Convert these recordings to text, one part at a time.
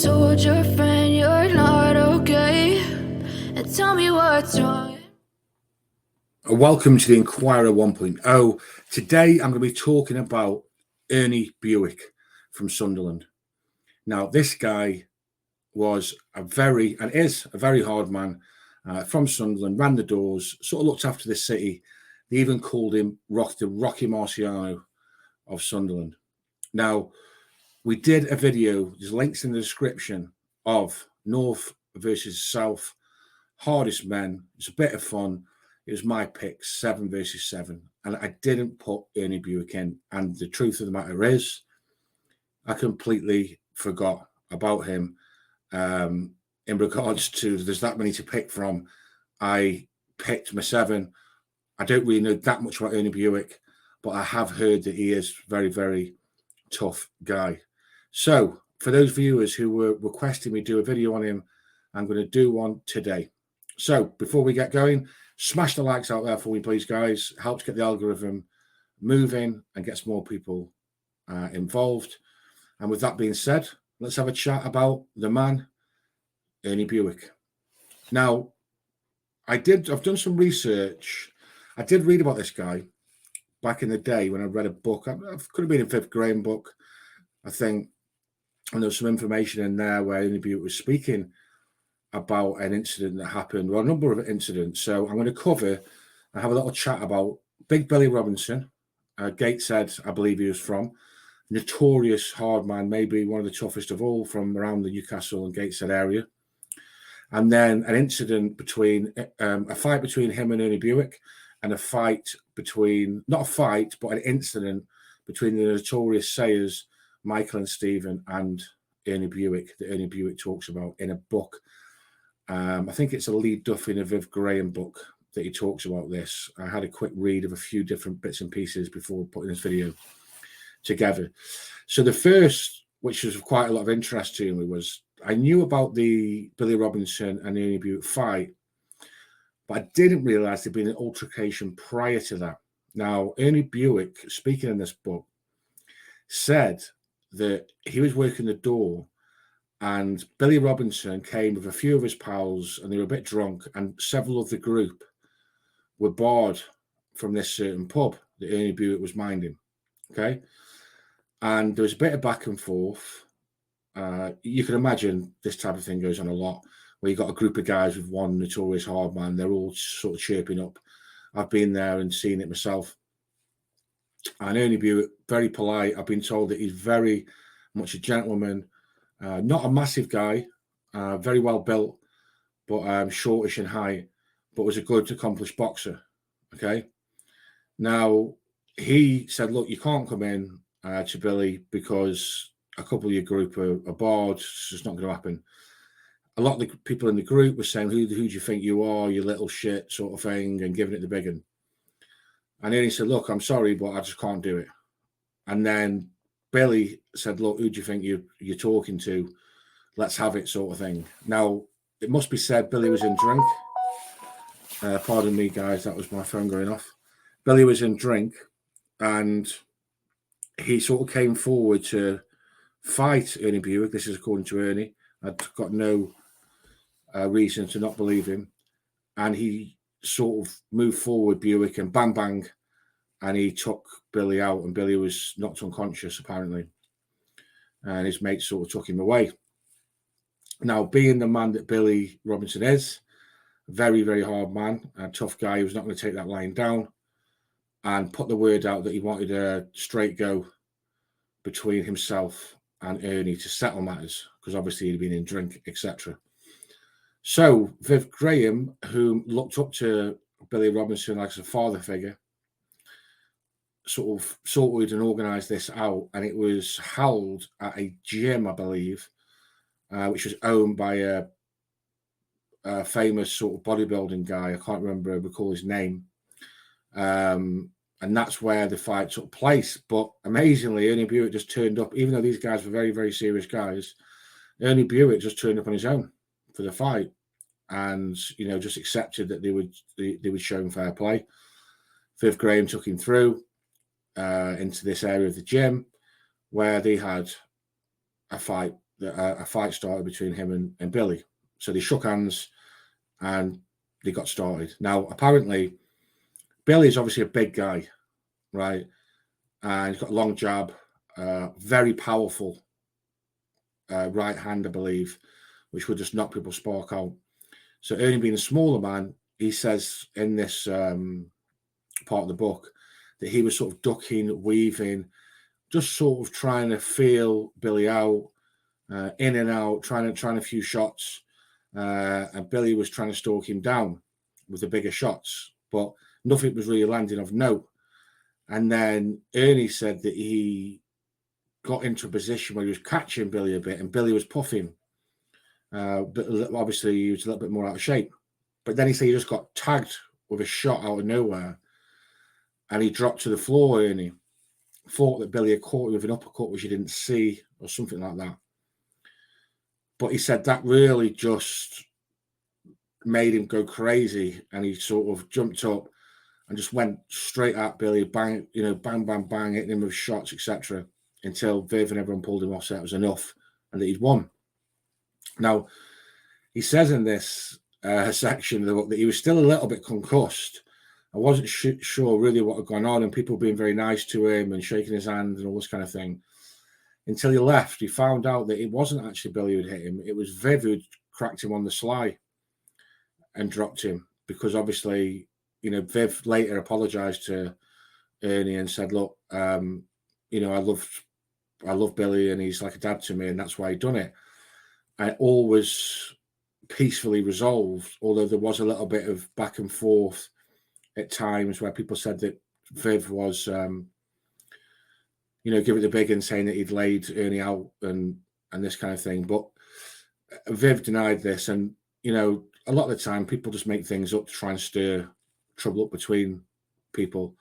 told your friend you're not okay, and tell me what's wrong. Welcome to the Inquirer 1.0. Today I'm going to be talking about Ernie Bewick from Sunderland. Now, this guy was is a very hard man from Sunderland, ran the doors, sort of looked after the city. They even called him the Rocky Marciano of Sunderland. Now, we did a video, there's links in the description, of North versus South, hardest men. It's a bit of fun. It was my pick, 7 versus 7. And I didn't put Ernie Bewick in. And the truth of the matter is, I completely forgot about him. In regards to there's that many to pick from, I picked my 7. I don't really know that much about Ernie Bewick, but I have heard that he is very, very tough guy. So for those viewers who were requesting me do a video on him, I'm going to do one today. So before we get going, smash the likes out there for me, please, guys. Helps get the algorithm moving and gets more people involved. And with that being said, let's have a chat about the man, Ernie Bewick. Now, I've done some research. I did read about this guy back in the day when I read a book. I could have been a 5th grade book, I think. And there was some information in there where Ernie Bewick was speaking about an incident that happened, well, a number of incidents. So I'm going to cover and have a little chat about Big Billy Robinson, Gateshead, I believe he was from. Notorious hard man, maybe one of the toughest of all from around the Newcastle and Gateshead area. And then an incident between, a fight between him and Ernie Bewick, and a fight between, not a fight, but an incident between the notorious sayers, Michael and Stephen, and Ernie Bewick, that Ernie Bewick talks about in a book. I think it's a Lee Duffy and a Viv Graham book that he talks about this. I had a quick read of a few different bits and pieces before putting this video together. So the first, which was quite a lot of interest to me, was I knew about the Billy Robinson and Ernie Bewick fight, but I didn't realise there'd been an altercation prior to that. Now, Ernie Bewick, speaking in this book, said that he was working the door and Billy Robinson came with a few of his pals and they were a bit drunk, and several of the group were barred from this certain pub that Ernie Bewick was minding. Okay. And there was a bit of back and forth. You can imagine this type of thing goes on a lot, where you've got a group of guys with one notorious hard man. They're all sort of chirping up. I've been there and seen it myself. And Ernie Bewick, very polite. I've been told that he's very much a gentleman. Not a massive guy, very well built, but shortish and high, but was a good, accomplished boxer. Okay. Now, he said, look, you can't come in to Billy because a couple of your group are barred. It's just not going to happen. A lot of the people in the group were saying, who do you think you are, you little shit, sort of thing, and giving it the big one. And then he said, look, I'm sorry, but I just can't do it. And then Billy said, look, who do you think you're talking to? Let's have it, sort of thing. Now, it must be said, Billy was in drink. Pardon me, guys, that was my phone going off. Billy was in drink, and he sort of came forward to fight Ernie Bewick. This is according to Ernie. I'd got no reason to not believe him. And he sort of moved forward, Bewick, and bang, bang, and he took Billy out, and Billy was knocked unconscious, apparently. And his mates sort of took him away. Now, being the man that Billy Robinson is, very, very hard man, a tough guy, he was not going to take that lying down, and put the word out that he wanted a straight go between himself and Ernie to settle matters, because obviously he'd been in drink, etc. So Viv Graham, who looked up to Billy Robinson like as a father figure, sort of sorted and organised this out, and it was held at a gym, I believe, which was owned by a famous sort of bodybuilding guy. I can't recall his name. And that's where the fight took place. But amazingly, Ernie Bewick just turned up, even though these guys were very, very serious guys. Ernie Bewick just turned up on his own for the fight, and just accepted that they would show him fair play. Viv Graham took him through into this area of the gym where they had a fight that a fight started between him and Billy. So they shook hands and they got started. Now, apparently, Billy's obviously a big guy, right? And he's got a long jab, very powerful right hand, I believe, which would just knock people's spark out. So Ernie, being a smaller man, he says in this part of the book that he was sort of ducking, weaving, just sort of trying to feel Billy out, in and out, trying a few shots, and Billy was trying to stalk him down with the bigger shots, but nothing was really landing of note. And then Ernie said that he got into a position where he was catching Billy a bit, and Billy was puffing. But obviously, he was a little bit more out of shape. But then he said he just got tagged with a shot out of nowhere, and he dropped to the floor. Ernie thought that Billy had caught him with an uppercut, which he didn't see, or something like that. But he said that really just made him go crazy, and he sort of jumped up and just went straight at Billy, bang, bang, bang, bang, hitting him with shots, etc., until Viv and everyone pulled him off, so that was enough, and that he'd won. Now, he says in this section of the book that he was still a little bit concussed. I wasn't sure really what had gone on, and people being very nice to him and shaking his hand and all this kind of thing. Until he left, he found out that it wasn't actually Billy who'd hit him. It was Viv who'd cracked him on the sly and dropped him, because obviously, Viv later apologized to Ernie and said, look, I love Billy, and he's like a dad to me, and that's why he done it. And all was peacefully resolved, although there was a little bit of back and forth at times where people said that Viv was, giving the big and saying that he'd laid Ernie out and this kind of thing. But Viv denied this, and, a lot of the time people just make things up to try and stir trouble up between people.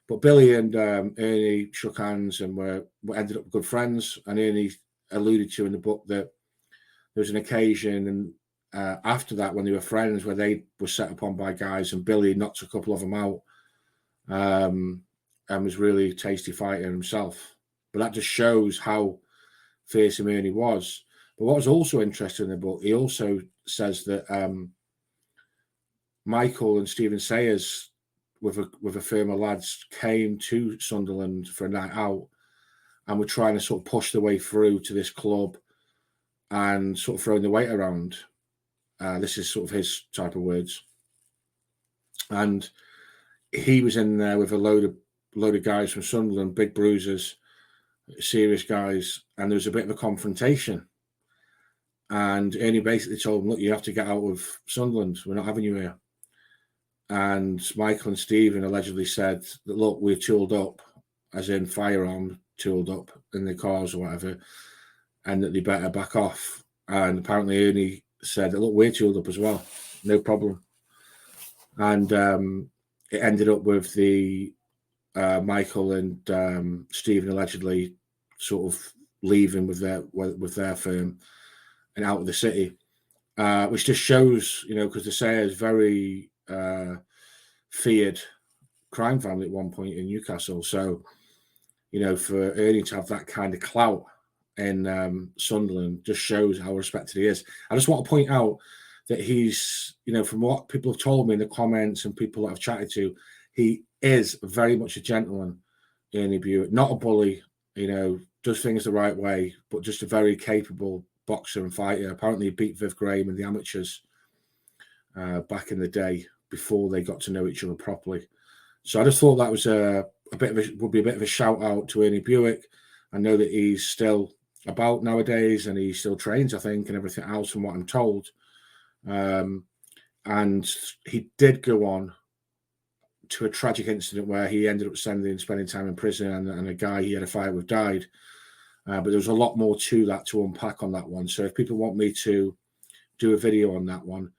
But Billy and Ernie shook hands and were ended up good friends. And Ernie alluded to in the book that there was an occasion, and after that, when they were friends, where they were set upon by guys, and Billy knocked a couple of them out, and was really a tasty fighter himself. But that just shows how fearsome Ernie was. But what was also interesting in the book, he also says that Michael and Stephen Sayers, with a firm of lads, came to Sunderland for a night out and were trying to sort of push their way through to this club and sort of throwing the weight around. This is sort of his type of words. And he was in there with a load of guys from Sunderland, big bruisers, serious guys, and there was a bit of a confrontation. And Ernie basically told him, look, you have to get out of Sunderland. We're not having you here. And Michael and Stephen allegedly said that, look, we're tooled up, as in firearm tooled up in the cars or whatever, and that they better back off. And apparently Ernie said, look, we're tooled up as well. No problem. And it ended up with the Michael and Stephen allegedly sort of leaving with their firm and out of the city, which just shows, because the Sayers very feared crime family at one point in Newcastle. So, for Ernie to have that kind of clout in Sunderland just shows how respected he is. I just want to point out that he's, from what people have told me in the comments and people that I've chatted to, he is very much a gentleman, Ernie Bewick, not a bully, does things the right way, but just a very capable boxer and fighter. Apparently he beat Viv Graham in the amateurs back in the day before they got to know each other properly. So I just thought that was would be a bit of a shout out to Ernie Bewick. I know that he's still about nowadays and he still trains, I think, and everything else from what I'm told. And he did go on to a tragic incident where he ended up spending time in prison, and a guy he had a fight with died. But there was a lot more to that to unpack on that one. So if people want me to do a video on that one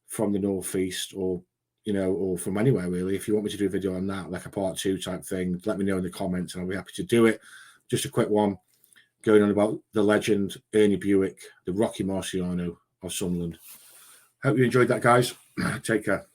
from the Northeast, or or from anywhere really, if you want me to do a video on that, like a part 2 type thing, let me know in the comments and I'll be happy to do it. Just a quick one going on about the legend Ernie Bewick, the Rocky Marciano of Sunderland. Hope you enjoyed that, guys. Take care.